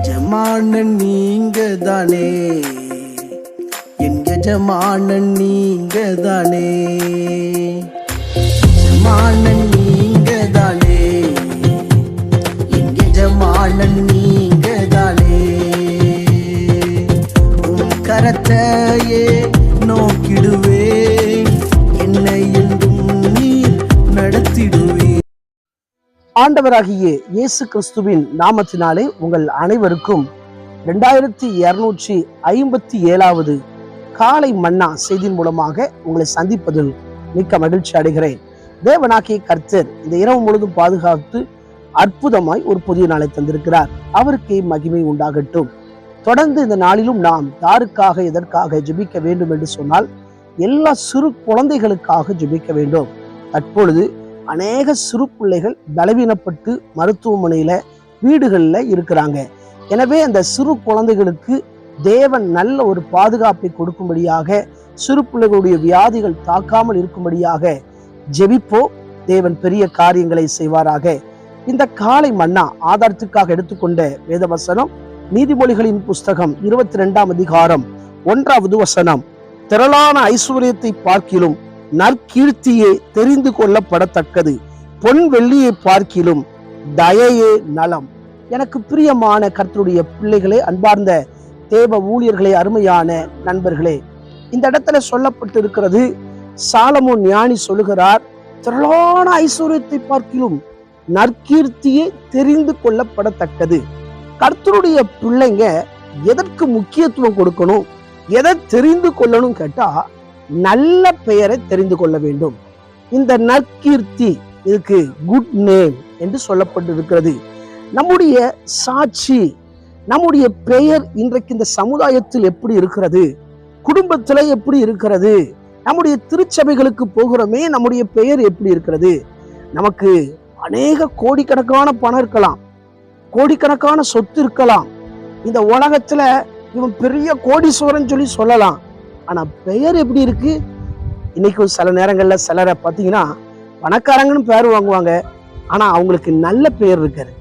எஜமானன் நீங்க தானே, என் எஜமானன் நீங்க தானே, எஜமானன் நீங்க தானே, என் எஜமானன் நீங்க தானே. உன் கரத்தையே நோக்கிடுவே, என்னை என்றும் நீர் நடத்திடுவே. ஆண்டவராகிய இயேசு கிறிஸ்துவின் நாமத்தினாலே உங்கள் அனைவருக்கும் 2257வது காலை மன்னா செய்தியின் மூலமாக உங்களை சந்திப்பதில் மிக்க மகிழ்ச்சி அடைகிறேன். தேவனாகிய கர்த்தர் இந்த இரவு முழுதும் பாதுகாத்து அற்புதமாய் ஒரு புதிய நாளை தந்திருக்கிறார். அவருக்கே மகிமை உண்டாகட்டும். தொடர்ந்து இந்த நாளிலும் நாம் யாருக்காக எதற்காக ஜெபிக்க வேண்டும் என்று சொன்னால், எல்லா சிறு குழந்தைகளுக்காக ஜெபிக்க வேண்டும். தற்பொழுது அநேக சிறு பிள்ளைகள் பலவீனப்பட்டு மருத்துவமனையில வீடுகளில் இருக்கிறாங்க. எனவே அந்த சிறு குழந்தைகளுக்கு தேவன் நல்ல ஒரு பாதுகாப்பை கொடுக்கும்படியாக, சிறு பிள்ளைகளுடைய வியாதிகள் தாக்காமல் இருக்கும்படியாக ஜெபிப்போ. தேவன் பெரிய காரியங்களை செய்வாராக. இந்த காலை மன்னா ஆதாரத்துக்காக எடுத்துக்கொண்ட வேத வசனம் நீதிமொழிகளின் புஸ்தகம் 22ஆம் அதிகாரம் 1வது வசனம். திரளான ஐஸ்வர்யத்தை பார்க்கிலும் நற்கீர்த்தியே தெரிந்து கொள்ளப்படத்தக்கது, பொன் வெள்ளியை பார்க்கிலும் தயையே நலம். எனக்கு பிரியமான கர்த்தருடைய பிள்ளைகளே, அன்பார்ந்த தேவ ஊழியர்களே, அருமையான நண்பர்களே, இந்த இடத்துல சொல்லப்பட்டு இருக்கிறது, சாலமோன் ஞானி சொல்லுகிறார், திரளான ஐஸ்வர்யத்தை பார்க்கிலும் நற்கீர்த்தியே தெரிந்து கொள்ளப்படத்தக்கது. கர்த்தருடைய பிள்ளைங்க எதற்கு முக்கியத்துவம் கொடுக்கணும், எதை தெரிந்து கொள்ளணும் கேட்டா, நல்ல பெயரை தெரிந்து கொள்ள வேண்டும். இந்த நற்கீர்த்தி, இதுக்கு குட் நேம் என்று சொல்லப்பட்டிருக்கிறது. நம்முடைய சாட்சி, நம்முடைய பெயர் இன்றைக்கு இந்த சமுதாயத்தில் எப்படி இருக்கிறது, குடும்பத்துல எப்படி இருக்கிறது, நம்முடைய திருச்சபைகளுக்கு போகிறோமே நம்முடைய பெயர் எப்படி இருக்கிறது. நமக்கு அநேக கோடிக்கணக்கான பணம் இருக்கலாம், கோடிக்கணக்கான சொத்து இருக்கலாம், இந்த உலகத்துல இவன் பெரிய கோடீஸ்வரன் சொல்லலாம். ஆனா பெயர் எப்படி இருக்கு? இன்னைக்கு சில நேரங்கள்ல சிலரை பார்த்தீங்கன்னா பணக்காரங்கன்னு பேர் வாங்குவாங்க, ஆனா அவங்களுக்கு நல்ல பெயர் இருக்காரு.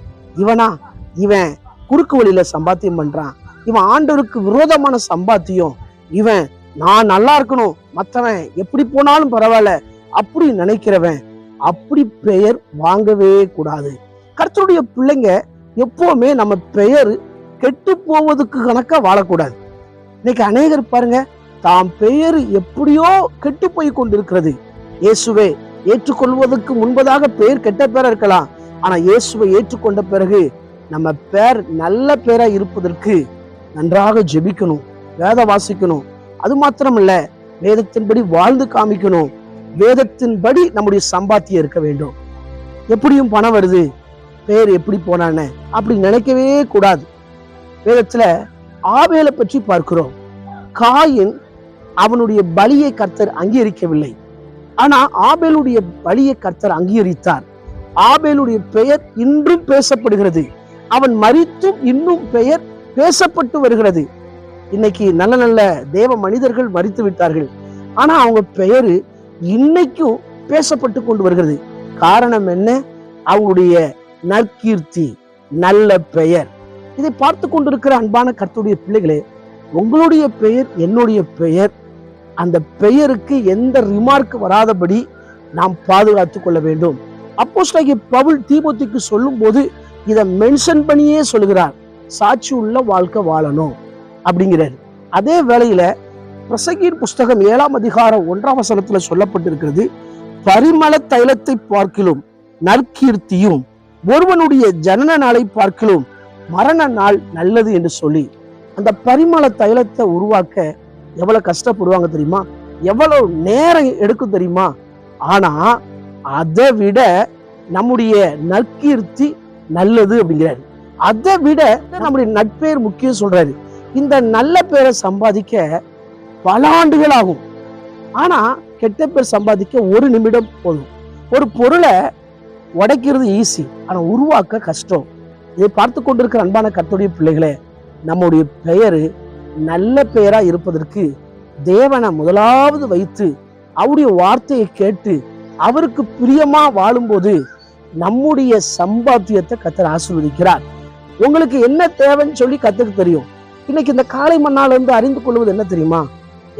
இவன் குறுக்கு வழியில சம்பாத்தியம் பண்றான், இவன் ஆண்டவருக்கு விரோதமான சம்பாத்தியம், இவன் நான் நல்லா இருக்கணும், மற்றவன் எப்படி போனாலும் பரவாயில்ல அப்படி நினைக்கிறவன், அப்படி பெயர் வாங்கவே கூடாது. கர்த்தருடைய பிள்ளைங்க எப்பவுமே நம்ம பெயர் கெட்டு போவதுக்கு கணக்கா வாழக்கூடாது. இன்னைக்கு அநேகர் பாருங்க, தாம் பெயர் எப்படியோ கெட்டு போய் கொண்டிருக்கிறது. இயேசுவை ஏற்றுக்கொள்வதற்கு முன்பதாக பெயர் கெட்ட பேரா இருக்கலாம், ஆனா இயேசுவை ஏற்றுக்கொண்ட பிறகு நம்ம பேர் நல்ல பேரா இருப்பதற்கு நன்றாக ஜெபிக்கணும், வேத வாசிக்கணும். அது மாத்திரமல்ல, வேதத்தின்படி வாழ்ந்து காமிக்கணும். வேதத்தின்படி நம்முடைய சம்பாத்தியம் இருக்க வேண்டும். எப்படியும் பணம் வருது, பேர் எப்படி போனான்னு அப்படி நினைக்கவே கூடாது. வேதத்துல ஆபேலை பற்றி பார்க்கிறோம். காயின் அவனுடைய பலியை கர்த்தர் அங்கீகரிக்கவில்லை, ஆனா ஆபேலுடைய பலியை கர்த்தர் அங்கீகரித்தார். ஆபேலுடைய பெயர் இன்றும் பேசப்படுகிறது. அவன் மரித்தும் இன்னும் பெயர் பேசப்பட்டு வருகிறது. இன்னைக்கு நல்ல நல்ல தேவ மனிதர்கள் மரித்து விட்டார்கள், ஆனா அவங்க பெயரு இன்னைக்கும் பேசப்பட்டு கொண்டு வருகிறது. காரணம் என்ன? அவங்களுடைய நற்கீர்த்தி, நல்ல பெயர். இதை பார்த்து கொண்டிருக்கிற அன்பான கர்த்தருடைய பிள்ளைகளே, உங்களுடைய பெயர், என்னுடைய பெயர், அந்த பெயருக்கு எந்த ரிமார்க் வராதபடி நாம் பாதுகாத்துக் கொள்ள வேண்டும். அப்போஸ்தலனாகிய பவுல் தீமோத்தேயுக்கு சொல்லும் போது இதை மென்ஷன் பண்ணியே சொல்லுகிறார், சாட்சி உள்ள வாழ்க்கை வாழணும் அப்படிங்கிறார். அதே வேளையில பிரசங்கியின் புஸ்தகம் 7ஆம் அதிகாரம் 1ஆம் வசனத்துல சொல்லப்பட்டிருக்கிறது, பரிமள தைலத்தை பார்க்கிலும் நற்கீர்த்தியும் ஒருவனுடைய ஜனன நாளை பார்க்கிலும் மரண நாள் நல்லது என்று சொல்லி, அந்த பரிமள தைலத்தை உருவாக்க எவ்வளவு கஷ்டப்படுவாங்க தெரியுமா, எவ்வளவு நேரம் எடுக்கும் தெரியுமா. ஆனா அதை விட நம்முடைய நற்கீர்த்தி நல்லது அப்படிங்கிறாரு. அதை விட நம்முடைய நட்பேர் முக்கியம் சொல்றாரு. இந்த நல்ல பேரை சம்பாதிக்க பல ஆண்டுகள் ஆகும், ஆனா கெட்ட பேர் சம்பாதிக்க 1 நிமிடம் போதும். ஒரு பொருளை உடைக்கிறது ஈஸி, ஆனா உருவாக்க கஷ்டம். இதை பார்த்து கொண்டிருக்கிற அன்பான கர்த்தருடைய பிள்ளைகளே, நம்முடைய பெயரு நல்ல பெயரா இருப்பதற்கு தேவனை முதலாவது வைத்து அவருடைய வார்த்தையை கேட்டு அவருக்கு பிரியமா வாழும்போது நம்முடைய சம்பாத்தியத்தை கர்த்தர் ஆசீர்வதிக்கிறார். உங்களுக்கு என்ன தேவைன்னு சொல்லி கத்துக்க தெரியும். இன்னைக்கு இந்த காலை மண்ணால இருந்து அறிந்து கொள்வது என்ன தெரியுமா?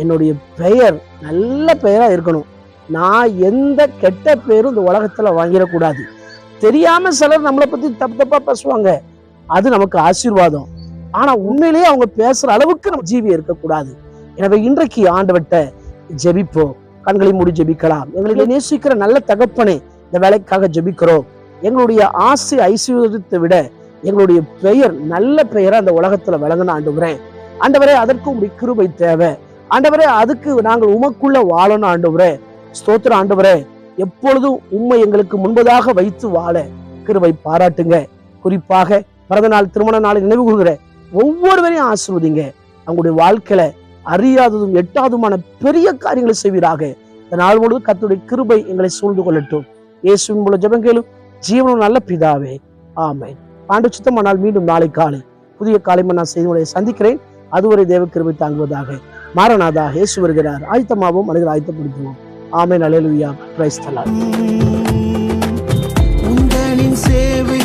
என்னுடைய பெயர் நல்ல பெயரா இருக்கணும். நான் எந்த கெட்ட பெயரும் இந்த உலகத்துல வாங்கிடக்கூடாது. தெரியாம சிலர் நம்மளை பத்தி தப்பு தப்பா பேசுவாங்க, அது நமக்கு ஆசீர்வாதம். ஆனா உண்மையிலேயே அவங்க பேசுற அளவுக்கு நம்ம ஜீவி இருக்கக்கூடாது. எனவே இன்றைக்கு ஆண்டவர்ட்ட ஜெபிப்போம். கண்களை மூடி ஜெபிக்கலாம். எங்களை நேசிக்கிற நல்ல தகப்பனே, இந்த வேலைக்காக ஜெபிக்கிறோம். எங்களுடைய ஆசை ஐஸ்வர்யத்தை விட எங்களுடைய பெயர் நல்ல பெயரா அந்த உலகத்துல விளங்கணும் ஆண்டவரே. ஆண்டவரே, அதற்கு உங்களுடைய கிருபை தேவை ஆண்டவரே. அதுக்கு நாங்கள் உமக்குள்ள வாழணும் ஆண்டவரே. ஸ்தோத்திரம் ஆண்டவரே. எப்பொழுதும் உம்மை எங்களுக்கு முன்பதாக வைத்து வாழ கிருபை பாராட்டுங்க. குறிப்பாக பிறந்த நாள், திருமண நாளை நினைவு கூறுகிற ஒவ்வொருவரையும் ஆசீர்வதிங்க. அவங்களுடைய வாழ்க்கையில அறியாததும் எட்டாதுமான பெரிய காரியங்களை செய்வீராக. இந்த நாள் முழுவதும் கர்த்தருடைய கிருபை எங்களை சூழ்ந்து கொள்ளட்டும். இயேசுவின் மூலம் ஜெபம் கேளும் ஜீவனும் நல்ல பிதாவே, ஆமென். ஆண்டு சுத்தமானால் மீண்டும் நாளை காலை புதிய காலை நான் செய்திகளை சந்திக்கிறேன். அதுவரை தேவ கிருபை தாங்குவதாக. மாரநாதா, இயேசு வருகிறார். ஆயத்தமாகவும் மனிதர் ஆயத்தப்படுத்துவோம். ஆமென். அல்லேலூயா. Praise the Lord. உங்களின் சேவை